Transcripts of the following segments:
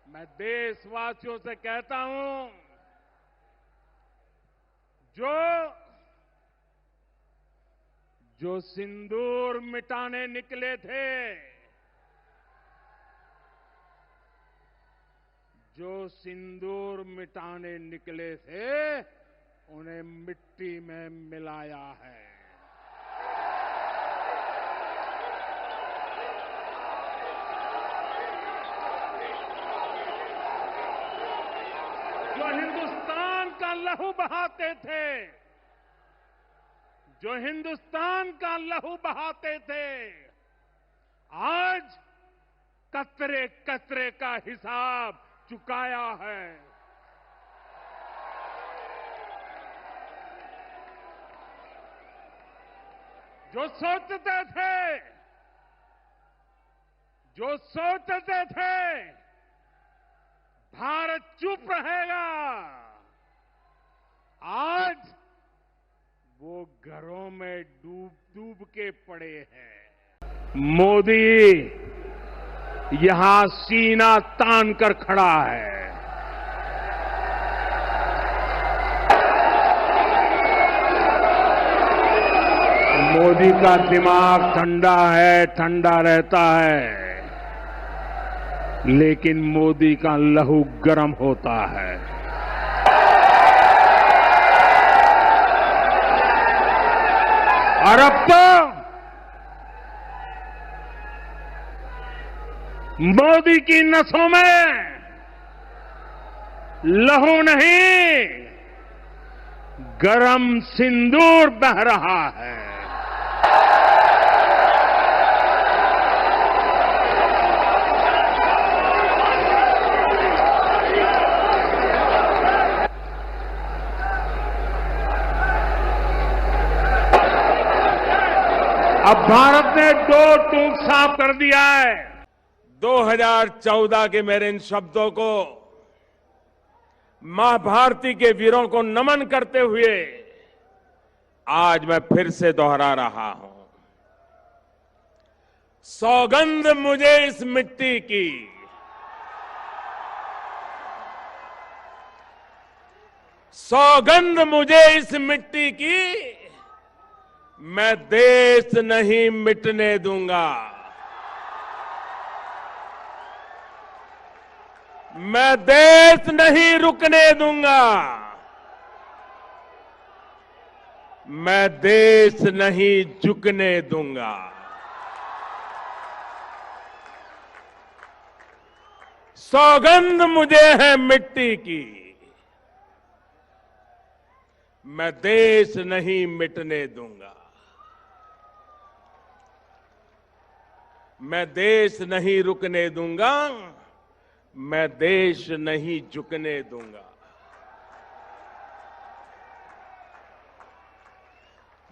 मैं देशवासियों से कहता हूं, जो सिंदूर मिटाने निकले थे, उन्हें मिट्टी में मिलाया है। जो हिंदुस्तान का लहू बहाते थे, आज कतरे कतरे का हिसाब चुकाया है। जो सोचते थे भारत चुप रहेगा, आज वो घरों में डूब के पड़े हैं। मोदी यहां सीना तान कर खड़ा है। मोदी का दिमाग ठंडा है, ठंडा रहता है, लेकिन मोदी का लहू गर्म होता है। और अब तो मोदी की नसों में लहू नहीं, गरम सिंदूर बह रहा है। अब भारत ने दो टूक साफ कर दिया है। 2014 के मेरे इन शब्दों को मां भारती के वीरों को नमन करते हुए आज मैं फिर से दोहरा रहा हूं। सौगंध मुझे इस मिट्टी की, सौगंध मुझे इस मिट्टी की, मैं देश नहीं मिटने दूंगा। मैं देश नहीं रुकने दूंगा। मैं देश नहीं झुकने दूंगा। सौगंध मुझे है मिट्टी की, मैं देश नहीं मिटने दूंगा। मैं देश नहीं रुकने दूंगा। मैं देश नहीं झुकने दूंगा।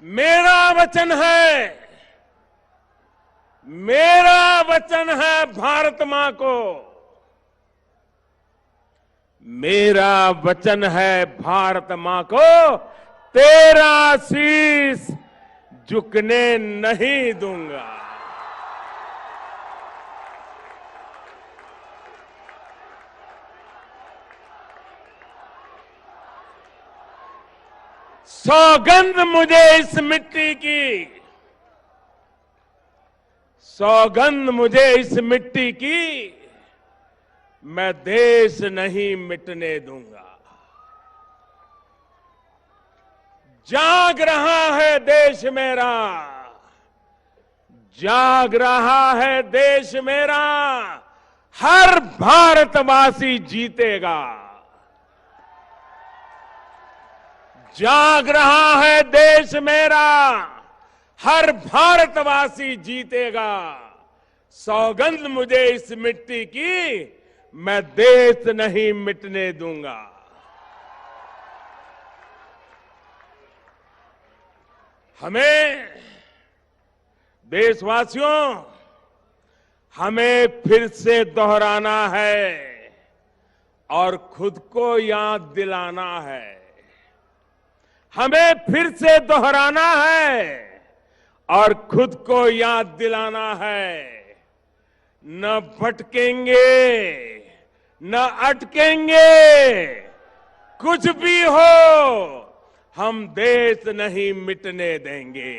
मेरा वचन है भारत मां को, मेरा वचन है भारत मां को, तेरा शीश झुकने नहीं दूंगा। सौगंध मुझे इस मिट्टी की, सौगंध मुझे इस मिट्टी की, मैं देश नहीं मिटने दूंगा। जाग रहा है देश मेरा, जाग रहा है देश मेरा, हर भारतवासी जीतेगा। जाग रहा है देश मेरा, हर भारतवासी जीतेगा। सौगंध मुझे इस मिट्टी की, मैं देश नहीं मिटने दूंगा। हमें देशवासियों, हमें फिर से दोहराना है और खुद को याद दिलाना है। हमें फिर से दोहराना है और खुद को याद दिलाना है। न भटकेंगे, न अटकेंगे। कुछ भी हो, हम देश नहीं मिटने देंगे।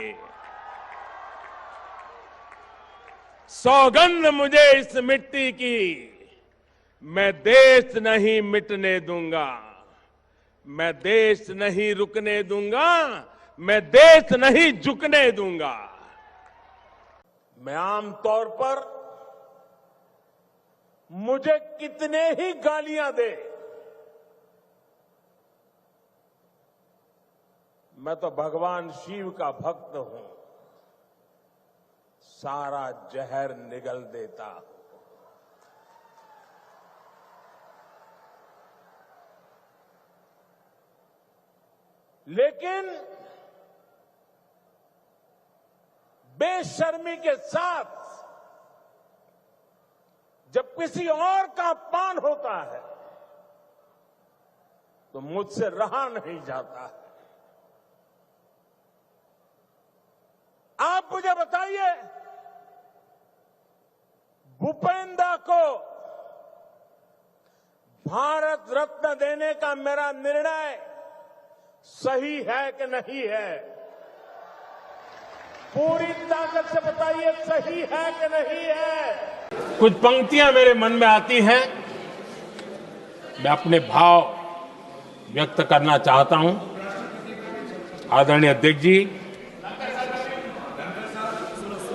सौगंध मुझे इस मिट्टी की, मैं देश नहीं मिटने दूंगा। मैं देश नहीं रुकने दूंगा, मैं देश नहीं झुकने दूंगा। मैं आमतौर पर मुझे कितने ही गालियां दे, मैं तो भगवान शिव का भक्त हूं, सारा जहर निगल देता हूं। लेकिन बेशर्मी के साथ जब किसी और का अपमान होता है तो मुझसे रहा नहीं जाता है। आप मुझे बताइए, भूपेंद्र को भारत रत्न देने का मेरा निर्णय सही है कि नहीं है? पूरी ताकत से बताइए, सही है कि नहीं है? कुछ पंक्तियां मेरे मन में आती हैं, मैं अपने भाव व्यक्त करना चाहता हूं। आदरणीय अध्यक्ष जी,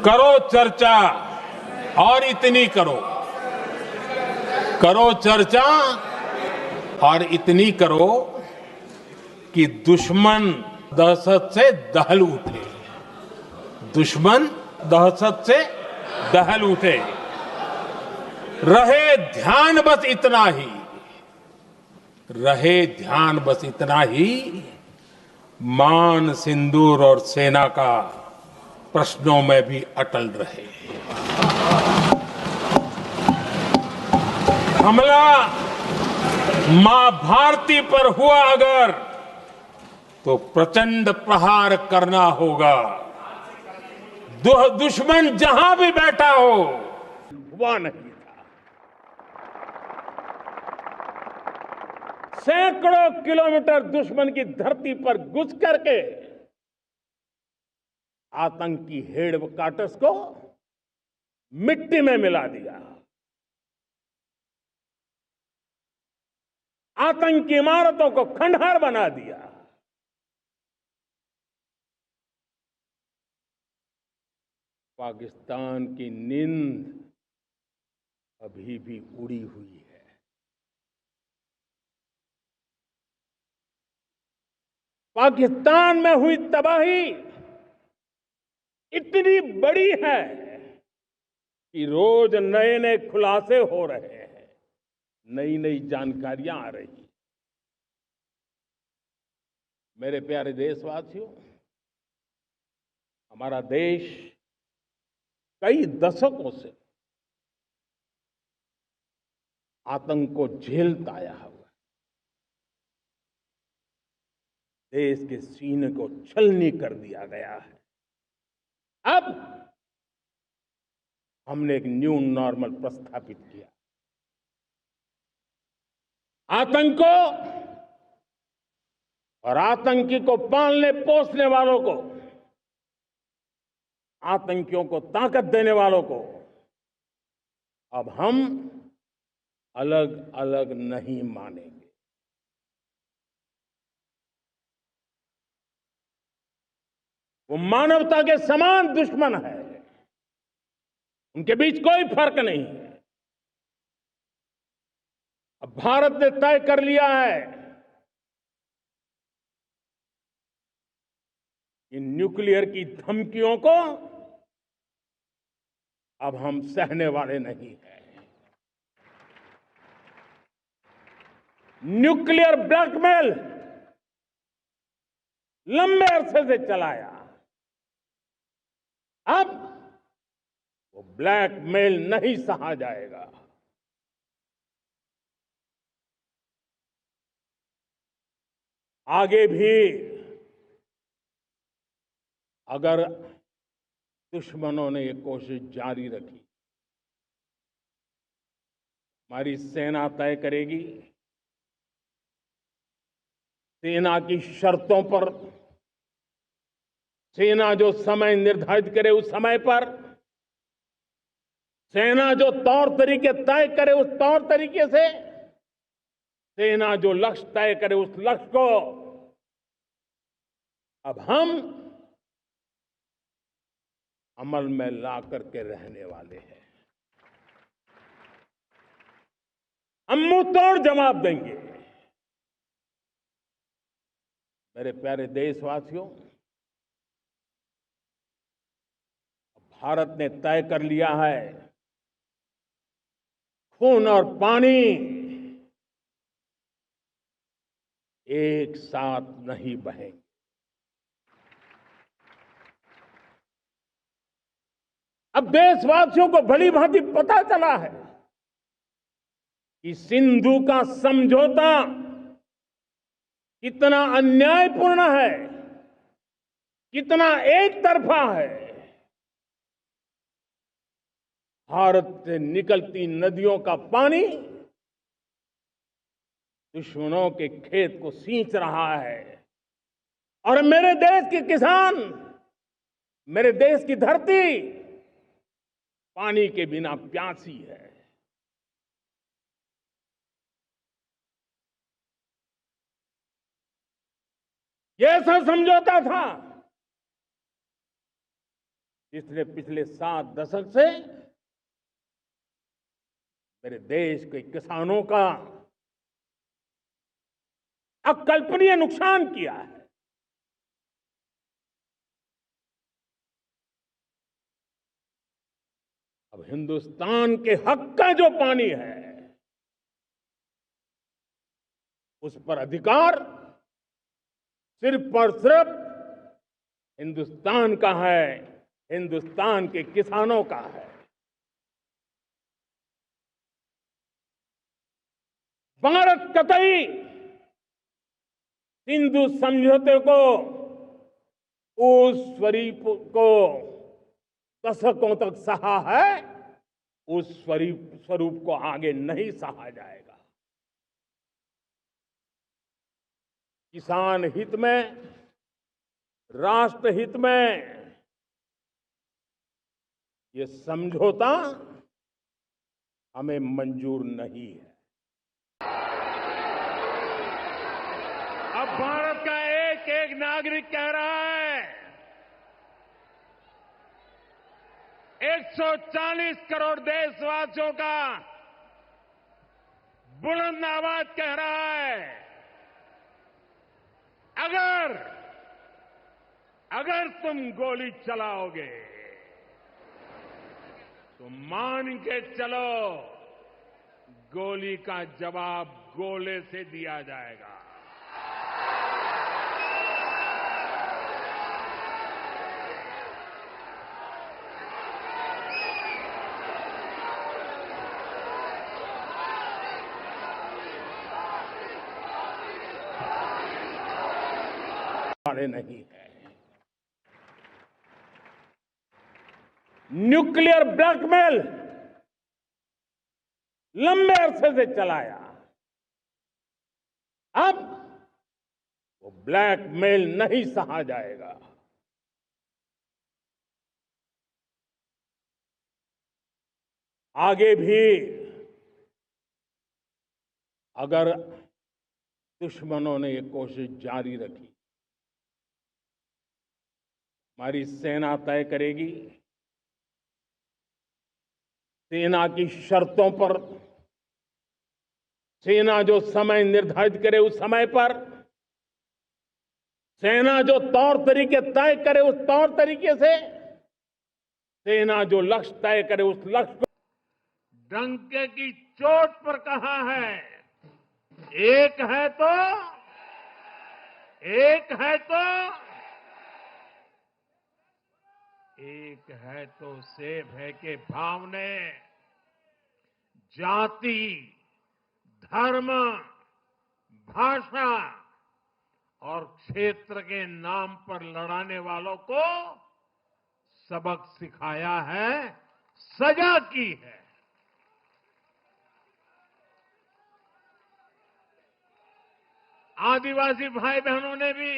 करो चर्चा और इतनी करो, करो चर्चा और इतनी करो कि दुश्मन दहशत से दहल उठे। दुश्मन दहशत से दहल उठे। रहे ध्यान बस इतना ही, रहे ध्यान बस इतना ही, मान सिंदूर और सेना का प्रश्नों में भी अटल रहे। हमला मां भारती पर हुआ अगर, तो प्रचंड प्रहार करना होगा। दुश्मन जहां भी बैठा हो, हुआ नहीं था। सैकड़ों किलोमीटर दुश्मन की धरती पर घुस करके आतंकी हेडक्वार्टर्स को मिट्टी में मिला दिया। आतंकी इमारतों को खंडहर बना दिया। पाकिस्तान की नींद अभी भी उड़ी हुई है। पाकिस्तान में हुई तबाही इतनी बड़ी है कि रोज नए नए खुलासे हो रहे हैं, नई नई जानकारियां आ रही हैं। मेरे प्यारे देशवासियों, हमारा देश कई दशकों से आतंक को झेलता आया हुआ है। देश के सीने को छलनी कर दिया गया है। अब हमने एक न्यू नॉर्मल प्रस्थापित किया। आतंक को और आतंकी को पालने पोसने वालों को, आतंकियों को ताकत देने वालों को अब हम अलग अलग नहीं मानेंगे। वो मानवता के समान दुश्मन है, उनके बीच कोई फर्क नहीं है। अब भारत ने तय कर लिया है कि न्यूक्लियर की धमकियों को अब हम सहने वाले नहीं हैं। न्यूक्लियर ब्लैकमेल लंबे अरसे से चलाया, अब वो ब्लैकमेल नहीं सहा जाएगा। आगे भी अगर दुश्मनों ने ये कोशिश जारी रखी, हमारी सेना तय करेगी, सेना की शर्तों पर, सेना जो समय निर्धारित करे उस समय पर, सेना जो तौर तरीके तय करे उस तौर तरीके से, सेना जो लक्ष्य तय करे उस लक्ष्य को अब हम अमल में ला करके रहने वाले हैं। हम मुंह तोड़ जवाब देंगे। मेरे प्यारे देशवासियों, भारत ने तय कर लिया है, खून और पानी एक साथ नहीं बहेंगे। अब देशवासियों को भली भांति पता चला है कि सिंधु का समझौता कितना अन्यायपूर्ण है, कितना एक तरफा है। भारत से निकलती नदियों का पानी दुश्मनों के खेत को सींच रहा है और मेरे देश के किसान, मेरे देश की धरती पानी के बिना प्यासी है। यह ऐसा समझौता था जिसने पिछले 7 दशक से मेरे देश के किसानों का अकल्पनीय नुकसान किया है। अब हिंदुस्तान के हक का जो पानी है उस पर अधिकार सिर्फ और सिर्फ हिंदुस्तान का है, हिंदुस्तान के किसानों का है। भारत कतई सिंधु समझौते को, उस स्वरूप को दशकों तक सहा है, उस स्वरूप को आगे नहीं सहा जाएगा। किसान हित में, राष्ट्र हित में ये समझौता हमें मंजूर नहीं है। अब भारत का एक एक नागरिक कह रहा है, 140 करोड़ देशवासियों का बुलंद आवाज कह रहा है, अगर तुम गोली चलाओगे तो मान के चलो, गोली का जवाब गोले से दिया जाएगा। नहीं है। न्यूक्लियर ब्लैकमेल लंबे अरसे से चलाया, अब वो ब्लैकमेल नहीं सहा जाएगा। आगे भी अगर दुश्मनों ने ये कोशिश जारी रखी, हमारी सेना तय करेगी, सेना की शर्तों पर, सेना जो समय निर्धारित करे उस समय पर, सेना जो तौर तरीके तय करे उस तौर तरीके से, सेना जो लक्ष्य तय करे उस लक्ष्य को डंके की चोट पर कहा है, एक है तो सेब है के भाव ने जाति, धर्म, भाषा और क्षेत्र के नाम पर लड़ाने वालों को सबक सिखाया है, सजा की है। आदिवासी भाई बहनों ने भी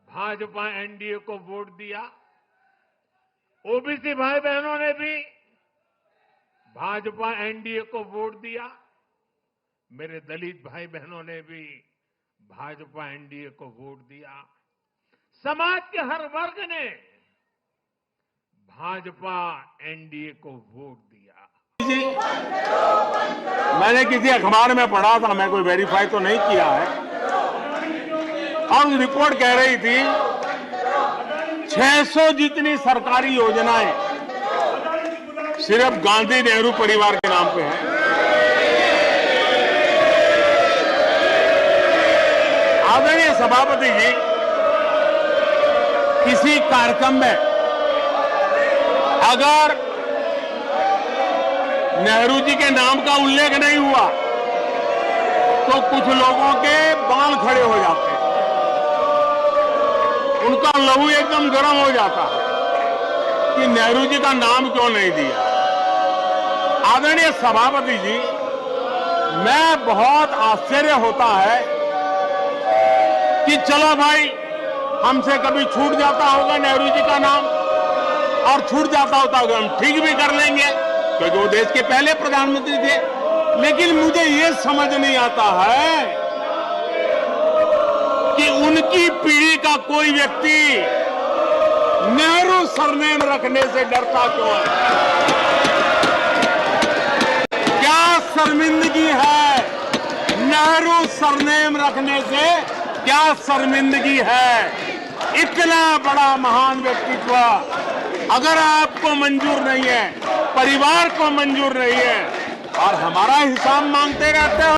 भाजपा एनडीए को वोट दिया। ओबीसी भाई बहनों ने भी भाजपा एनडीए को वोट दिया। मेरे दलित भाई बहनों ने भी भाजपा एनडीए को वोट दिया। समाज के हर वर्ग ने भाजपा एनडीए को वोट दिया। मैंने किसी अखबार में पढ़ा था, मैं कोई वेरीफाई तो नहीं किया है, और रिपोर्ट कह रही थी 600 जितनी सरकारी योजनाएं सिर्फ गांधी नेहरू परिवार के नाम पे हैं। आदरणीय सभापति जी, किसी कार्यक्रम में अगर नेहरू जी के नाम का उल्लेख नहीं हुआ तो कुछ लोगों के बाल खड़े हो जाते हैं, उनका लहू एकदम गर्म हो जाता है कि नेहरू जी का नाम क्यों नहीं दिया। आदरणीय सभापति जी, मैं बहुत आश्चर्य होता है कि चलो भाई, हमसे कभी छूट जाता होगा नेहरू जी का नाम, और छूट जाता होता होगा हम ठीक भी कर लेंगे क्योंकि वो देश के पहले प्रधानमंत्री थे। लेकिन मुझे ये समझ नहीं आता है कि उनकी पीढ़ी का कोई व्यक्ति नेहरू सरनेम रखने से डरता क्यों है। क्या शर्मिंदगी है नेहरू सरनेम रखने से, क्या शर्मिंदगी है। इतना बड़ा महान व्यक्तित्व अगर आपको मंजूर नहीं है, परिवार को मंजूर नहीं है, और हमारा हिसाब मांगते रहते हो।